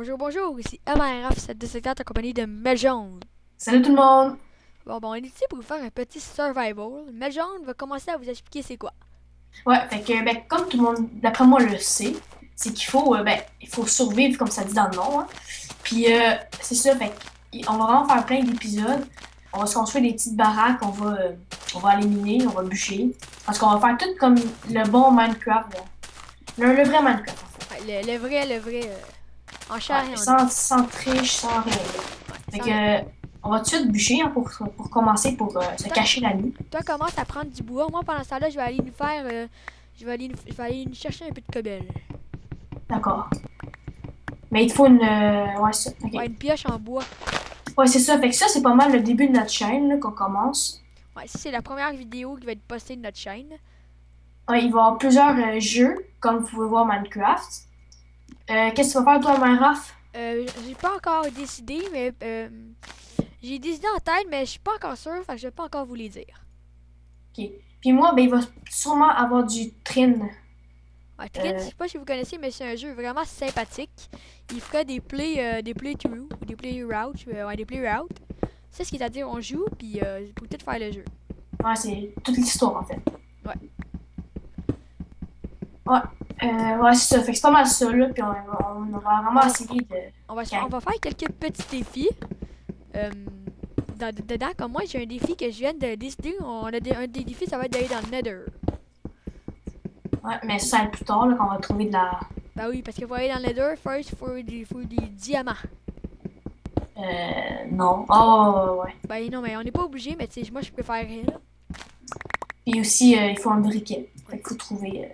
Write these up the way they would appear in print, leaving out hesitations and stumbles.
Bonjour, bonjour, ici MRF724 en compagnie de Meljon. Salut tout le monde! Bon, on est ici pour vous faire un petit survival. Meljon va commencer à vous expliquer c'est quoi. Ouais, fait que, ben, comme tout le monde, d'après moi, le sait, c'est qu'il faut, ben, il faut survivre, comme ça dit dans le nom, hein. Puis, c'est ça, fait on va vraiment faire plein d'épisodes. On va se construire des petites baraques, on va aller miner, on va bûcher. Parce qu'on va faire tout comme le bon Minecraft, là. Le vrai Minecraft, en fait. Ouais, le vrai, en Ouais, chair et en sans, os. sans triche, sans rien, là. Ouais, Fait sans rien. que, on va tout de suite bûcher, hein, pour commencer, pour se Toi, cacher la nuit. toi commence à prendre du bois. Moi, pendant ce temps-là, je vais aller nous faire. Je vais aller nous chercher un peu de cobble. D'accord. Mais il te faut une, ouais, ça, Ouais, ok. une pioche en bois. Ouais, c'est ça. Fait que ça, c'est pas mal le début de notre chaîne, là, qu'on commence. Ouais, si c'est la première vidéo qui va être postée de notre chaîne. Ouais, il va y avoir plusieurs jeux, comme vous pouvez voir Minecraft. Qu'est-ce que tu vas faire, toi, Minecraft? J'ai pas encore décidé, mais j'ai des idées en tête, mais je suis pas encore sûre, fait que je vais pas encore vous les dire. OK. Puis moi, ben, il va sûrement avoir du Trin. Ouais, Trin, je Euh, sais pas si vous connaissez, mais c'est un jeu vraiment sympathique. Il ferait des playthroughs, ou des playroutes, ouais, des playroutes. C'est ce qui est à dire, on joue, puis pour peut-être faire le jeu. ouais, c'est toute l'histoire, en fait. Ouais. Ouais, ouais, c'est ça. Fait que c'est pas mal ça, là. Puis on va vraiment On, essayer de on gagner. va faire quelques petits défis. Euh, dedans, comme moi, j'ai un défi que je viens de décider. Un des défis, ça va être d'aller dans le Nether. Ouais, mais ça va être plus tard, là, qu'on va trouver de la... Bah oui, parce que pour aller dans le Nether, first, faut des diamants. Non. Oh, ouais. Bah non, mais on n'est pas obligé, mais tu sais, moi, je préférerais, là. Puis aussi, il faut un briquet. Fait Ouais. qu'il faut trouver...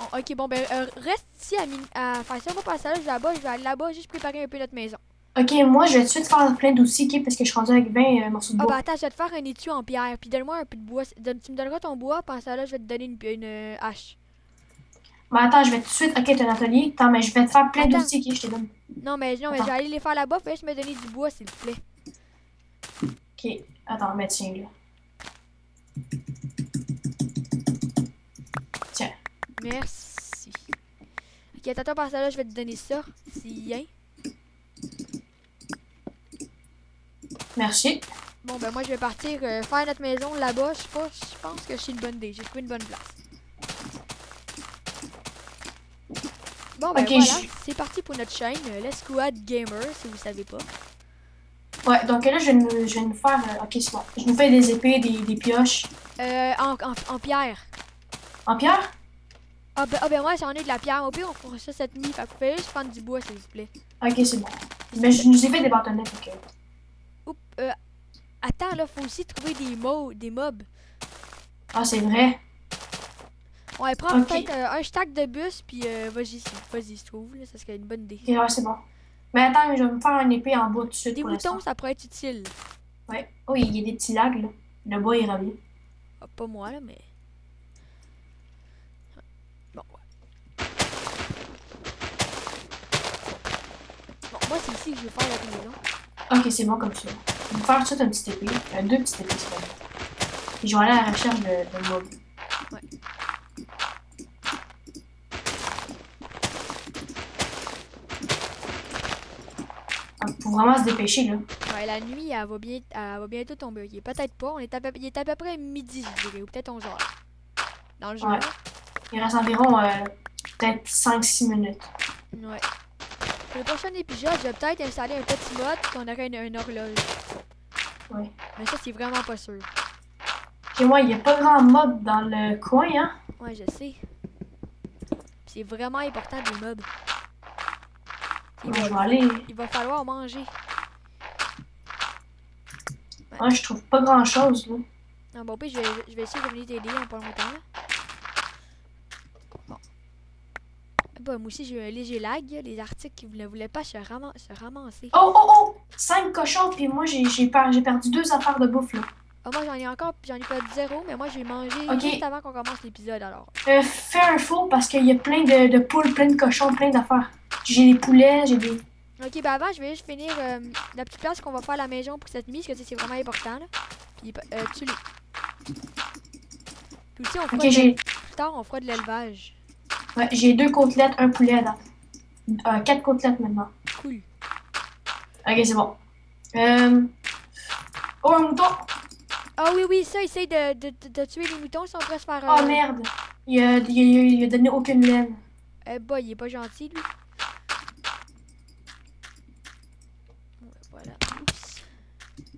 Oh, ok, bon, ben, reste ici à faire ça. Moi, pour ça, je vais là-bas, je vais aller là-bas, juste préparer un peu notre maison. OK, moi, je vais tout de suite faire plein d'outils, OK, parce que je suis rendu avec 20 morceaux de Ah, bah bois. attends, je vais te faire un étui en pierre, puis donne-moi un peu de bois. Tu me donneras ton bois, puis ça, là, je vais te donner une hache. Mais attends, je vais tout de suite. Ok, t'as un atelier. Attends, mais je vais te faire plein Attends, d'outils, ok, je te donne. non, mais je vais Attends. aller les faire là-bas, puis juste me donner du bois, s'il te plaît. Ok, attends, mais tiens, là. Tiens, Merci. Ok, attends, par ça, là, je vais te donner ça, si hein. merci. Bon, ben, moi, je vais partir faire notre maison là-bas. Je pense que c'est une bonne idée. J'ai trouvé une bonne place. Bon, ben, Ok, voilà, c'est parti pour notre chaîne, Let's Squad Gamer, si vous savez pas. ouais, donc là, je vais nous faire. Ok, c'est bon. Je nous fais des épées, des pioches. En pierre. En pierre? Ah ben moi j'en ai de la pierre. Au pire, on fera ça cette nuit. Fait que vous pouvez juste prendre du bois, s'il vous plaît. Ok, c'est bon. Puis Mais ça je fait. nous ai fait des bâtonnets, ok. Oups, attends, là, faut aussi trouver des mobs. Ah, c'est vrai. Ouais, prends Ok, peut-être un stack de bus, puis vas-y, se trouve, là, ça serait une bonne idée. ok, ouais, c'est bon. Mais attends, je vais me faire une épée en bois tout de suite Des pour l'instant. moutons, ça pourrait être utile. Ouais. Oh, il y a des petits lags, là. Le bois, il revient. Ah, pas moi, là, mais. Bon, ouais. Bon, moi, c'est ici que je vais faire la maison. Ok, c'est bon comme ça. Je vais me faire tout de suite une petite épée. Deux petites épées, c'est bon. Et je vais aller à la recherche de mobs. Ouais. Faut vraiment se dépêcher, là. Ouais, la nuit, elle va bientôt tomber. Ok, peut-être pas. Il est à peu près midi, je dirais, ou peut-être 11 heures. Dans le jeu, Ouais. là. Il reste environ peut-être 5 6 minutes. Ouais. Pour le prochain épisode, je vais peut-être installer un petit mode qu'on aurait une horloge. Ouais. Mais ça, c'est vraiment pas sûr. Et moi, il n'y a pas grand mob dans le coin, hein. Ouais, je sais. C'est vraiment important des mobs. Ouais, je vais aller. Il va falloir manger. Ouais. Ouais, je trouve pas grand-chose, là. Ah, bon, puis je vais essayer de venir t'aider en pas longtemps. Là. Bon. Bah, moi aussi, j'ai eu un léger lag. Les articles qui ne voulaient pas se ramasser. Oh, oh, oh! 5 cochons, puis moi, j'ai perdu 2 affaires de bouffe, là. Ah, moi, j'en ai pas de zéro, mais moi, j'ai mangé juste Ok. avant qu'on commence l'épisode, alors. Fais un four parce qu'il y a plein de poules, plein de cochons, plein d'affaires. J'ai des poulets, j'ai des. Ok, bah avant, je vais juste finir la petite place qu'on va faire à la maison pour cette nuit, parce que tu sais, c'est vraiment important, là. Puis, tu les. Puis aussi, Ok, plus tard, on fera de l'élevage. ouais, j'ai 2 côtelettes, un poulet à date. 4 côtelettes maintenant. Cool. Ok, c'est bon. Euh... Oh, un mouton! Ah oui, oui, ça, essaye de tuer les moutons si on pourrait se faire... Oh merde! Il a donné aucune laine. Bah, il est pas gentil, lui. Ouais, voilà. Oups.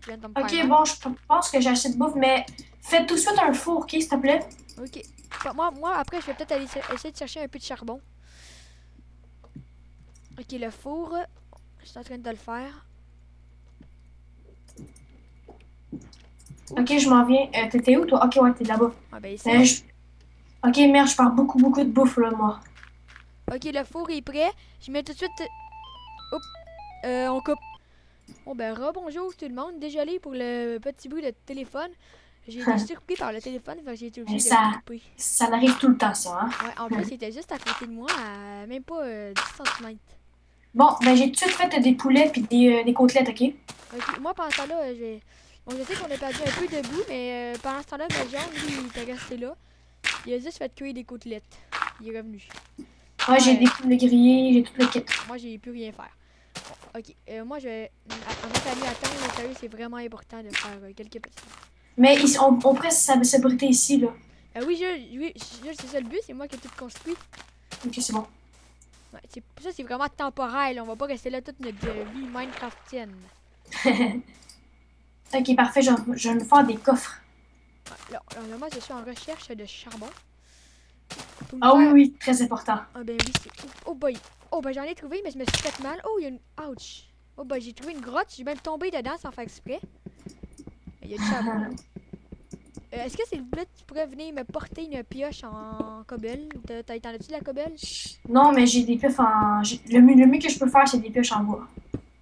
Je viens de me faire Ok, mal. bon, je pense que j'ai assez de bouffe, mais fais tout de suite un four, ok, s'il te plaît? Ok. Bah, moi, après, je vais peut-être aller essayer de chercher un peu de charbon. Ok, le four. Je suis en train de le faire. Ok, Oups. je m'en viens. T'étais où, toi? Ok, ouais, t'es là-bas. Ah, ben, Euh, essaye. je- Ok, merde, je perds beaucoup, beaucoup de bouffe, là, moi. Ok, le four est prêt. Je mets tout de suite... Oups. On coupe. Bon, ben, rebonjour tout le monde. Désolé pour le petit bruit de téléphone. J'ai été surpris par le téléphone, fait que j'ai été Euh, obligé de Ça, couper. ça arrive tout le temps, ça, hein? Ouais, en plus, c'était juste à côté de moi, à même pas 10 cm. Bon, ben, j'ai tout de suite fait des poulets puis des côtelettes, ok? Ok, moi, pendant ce temps-là, j'ai... Bon, je sais qu'on a perdu un peu de bout, mais pendant ce temps-là, ben, John, lui, il était resté là. Il a juste fait cuire des côtelettes. Il est revenu. Ouais, Moi, j'ai des poulets grillés, j'ai tout le kit. moi j'ai pu rien faire. Bon, ok, moi, je vais... Avant d'aller attendre, sérieux, c'est vraiment important de faire quelques petits... Mais on pourrait s'abriter ici, là. Oui, c'est ça le but, c'est moi qui ai tout construit. Ok, c'est bon. Ouais, ça, c'est vraiment temporel. On va pas rester là toute notre vie Minecraftienne. Ok, parfait, je vais me faire des coffres. Ouais, là, moi, je suis en recherche de charbon. Pour me Ah oui, faire... oui, très important. Ah ben oui, c'est... Oh boy. Oh ben j'en ai trouvé, mais je me suis fait mal. Oh, il y a une... Ouch. Oh ben j'ai trouvé une grotte. J'ai même tombé dedans sans faire exprès. Il y a du charbon, là. Est-ce que c'est le but tu pourrais venir me porter une pioche en cobble? T'en as-tu de la cobble? Non, mais j'ai des pioches en... le mieux que je peux faire, c'est des pioches en bois.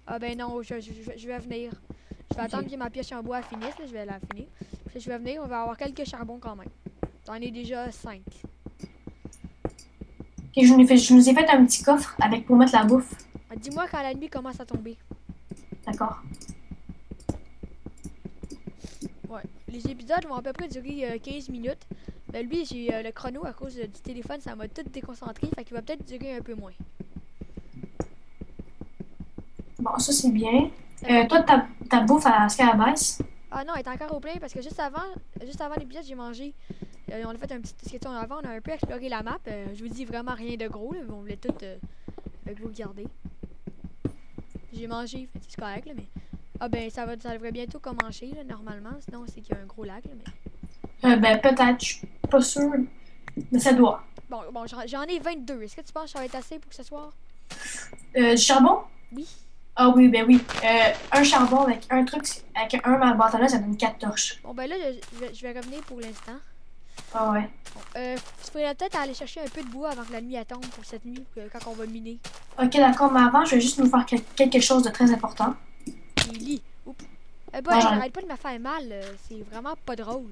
Ah ben non, je vais venir. Je vais Ok. attendre que ma pioche en bois finisse, là, je vais la finir. Puis je vais venir, on va avoir quelques charbons quand même. J'en ai déjà 5. Ok, je nous ai fait un petit coffre avec pour mettre la bouffe. Dis-moi quand la nuit commence à tomber. D'accord. Ouais. Les épisodes vont à peu près durer 15 minutes. Ben lui, j'ai le chrono à cause du téléphone, ça m'a tout déconcentré, fait qu'il va peut-être durer un peu moins. Bon, ça, c'est bien. Ça va. Toi, ta bouffe, est-ce qu'elle baisse? Ah non, elle est encore au plein parce que juste avant l'épisode, j'ai mangé. On a fait un petit discussion avant, on a un peu exploré la map. Je vous dis vraiment rien de gros, là, mais on voulait tout avec vous regarder. J'ai mangé, fait que c'est correct, là, mais. Ah ben ça devrait bientôt commencer là, normalement, sinon c'est qu'il y a un gros lac là, mais. Ben, peut-être, je suis pas sûre. Mais ça doit. Bon, j'en ai 22. Est-ce que tu penses que ça va être assez pour ce soir? Du charbon? Oui. Ah oui, ben oui. Un charbon avec un truc, avec un bâtonnet, ça donne 4 torches. Bon ben là, je vais revenir pour l'instant. Ah ouais. Bon, je pourrais peut-être aller chercher un peu de bois avant que la nuit tombe pour cette nuit, quand on va miner. Ok, d'accord, mais avant, je vais juste nous faire quelque chose de très important. Les lits. Oups. Non, Bah, j'arrête pas de me faire mal. C'est vraiment pas drôle.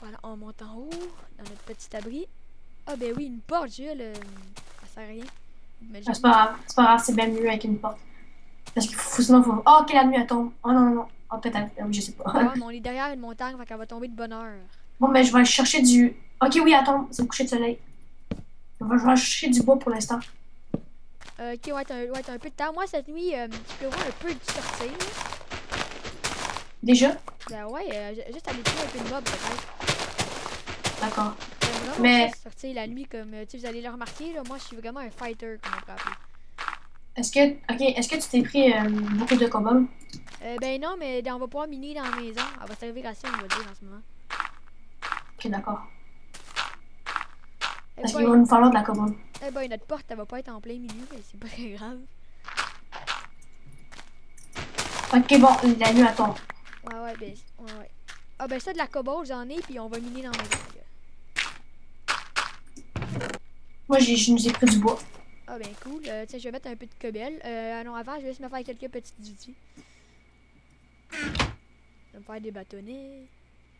Voilà, on monte en haut, dans notre petit abri. Ah ben oui, une porte, Jules. Ça sert à rien. Ah, c'est pas grave, c'est bien mieux avec une porte. Parce qu'il sinon, faut. Oh, ok, la nuit, elle tombe. Oh non, non, non. Oh, peut-être. Ah oui, je sais pas. Ah ouais, mais on est derrière une montagne, fait qu'elle va tomber de bonne heure. Bon, ben, je vais aller chercher du. Ok, oui, attends, c'est le coucher de soleil. Je vais aller chercher du bois pour l'instant. Ok, ouais, t'as un peu de temps. Moi, cette nuit, je peux voir un peu du sortir. Déjà? Ben ouais, juste aller tuer un peu de mob, peut-être. D'accord. J'aime vraiment Mais ça, sortir la nuit, comme, tu sais, vous allez le remarquer, là, moi, je suis vraiment un fighter, comme on peut appeler. est-ce que tu t'es pris beaucoup de cobalt? Ben non, mais on va pouvoir miner dans la maison. Elle va servir à ça, on va dire, en ce moment. Ok, d'accord. Eh Parce qu'il boy, va nous falloir de la cobalt. notre porte, elle va pas être en plein milieu, mais c'est pas très grave. Ok, bon, la nuit, elle tombe. Ouais, ouais. Ah ben ça, de la cobalt, j'en ai, puis on va miner dans la maison. Moi, je nous ai pris du bois. Ah ben cool. Tiens, je vais mettre un peu de cobble. Non, avant, je vais juste me faire quelques petits outils. Je vais me faire des bâtonnets.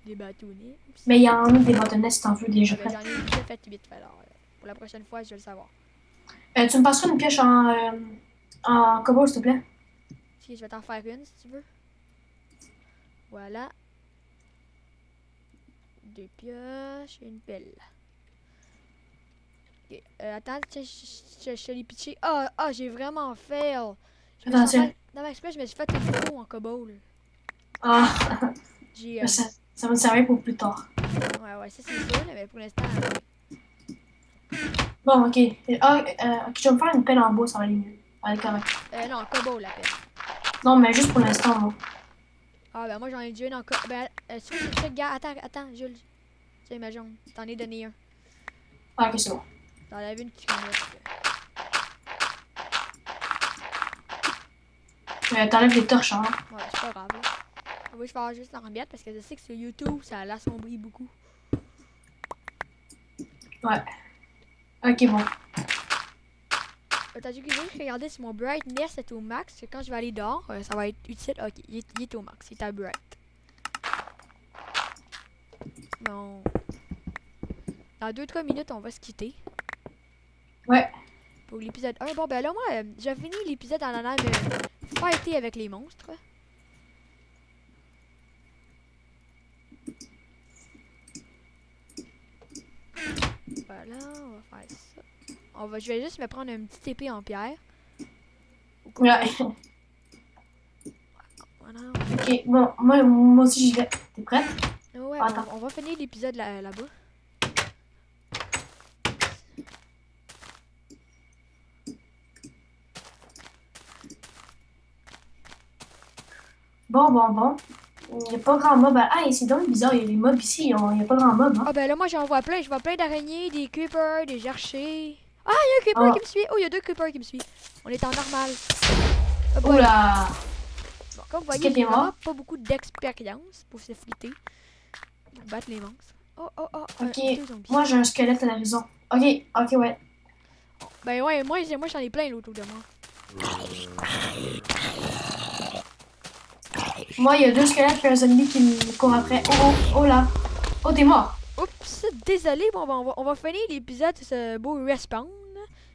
Des bâtonnets. Oups. Mais il y en a des bâtonnets si t'en veux déjà Ah ben fait. j'en ai déjà fait 8. Alors, pour la prochaine fois, je vais le savoir. Tu me passeras une pioche en cobalt, s'il te plaît? Si, je vais t'en faire une, si tu veux. Voilà. 2 pioches et une pelle. Ok, attends, tiens, je te l'ai pitché. J'ai vraiment fail. Je me Attends, suis en tiens. fait, dans ma exprès, je me suis fait une photo en cobble. Ah, J'ai. ça va me servir pour plus tard. Ouais, ça c'est sûr, mais pour l'instant. Bon, ok. Ok, je vais me faire une pelle en bois, ça va aller mieux. Allez, correct. Non, en cobble la pelle. Non, mais juste pour l'instant, moi. Ah, ben moi j'en ai déjà une en cobble. Ben, si tu veux, c'est ça, gars. Attends, Jules. Tiens, ma jaune. T'en ai donné un. Ah, ok, c'est bon. T'en avais une qui reste. T'enlèves les torches, hein. Ouais, c'est pas grave. Là. Oui, je vais juste en remettre parce que je sais que sur YouTube, ça l'assombrit beaucoup. Ouais. Ok, bon. T'as dû que je regardais si mon brightness est au max. Que quand je vais aller dehors, ça va être utile. Ok, il est au max. Il est à bright. Bon. Dans 2-3 minutes, on va se quitter. Ouais. Pour l'épisode 1. Bon, ben là, moi, j'ai fini l'épisode en allant me fighter avec les monstres. Voilà, on va faire ça. Je vais juste me prendre un petit épée en pierre. Ouais. Voilà. Ok, bon, moi aussi j'y vais. T'es prête? Ouais, Attends. on va finir l'épisode là-bas. Bon. Il n'y a pas grand mob. Ah, c'est donc bizarre, il y a des mobs ici. Il n'y a pas grand mob, hein. Ah ben là, moi, j'en vois plein. Je vois plein d'araignées, des creepers, des archers. Ah, il y a un creeper Ah. qui me suit. Oh, il y a 2 creepers qui me suivent. On est en normal. Ah, bon, Oula! bon, comme vous Est-ce voyez, que j'ai t'es vraiment mort? pas beaucoup d'expérience pour se flitter. Pour battre les monstres. Ok, 2 zombies. moi j'ai un squelette à l'horizon. Ok, ouais. Ben ouais, moi j'en ai plein autour de moi. Moi, il y a 2 squelettes et un zombie qui me court après. Oh là! Oh, t'es mort! Oups, désolé. Bon, ben, on va finir l'épisode sur ce beau respawn.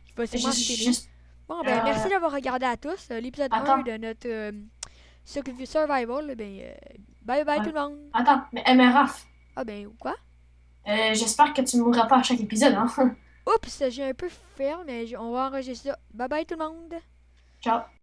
Je vais sûrement se finir. Juste. Bon, ben, merci d'avoir regardé à tous l'épisode 1 Attends. de notre survival. Ben, bye bye Ouais. tout le monde. Attends, mais Raph, Ah, ben, quoi? j'espère que tu ne mourras pas à chaque épisode, hein. Oups, j'ai un peu ferme, mais on va enregistrer ça. Bye bye tout le monde. Ciao.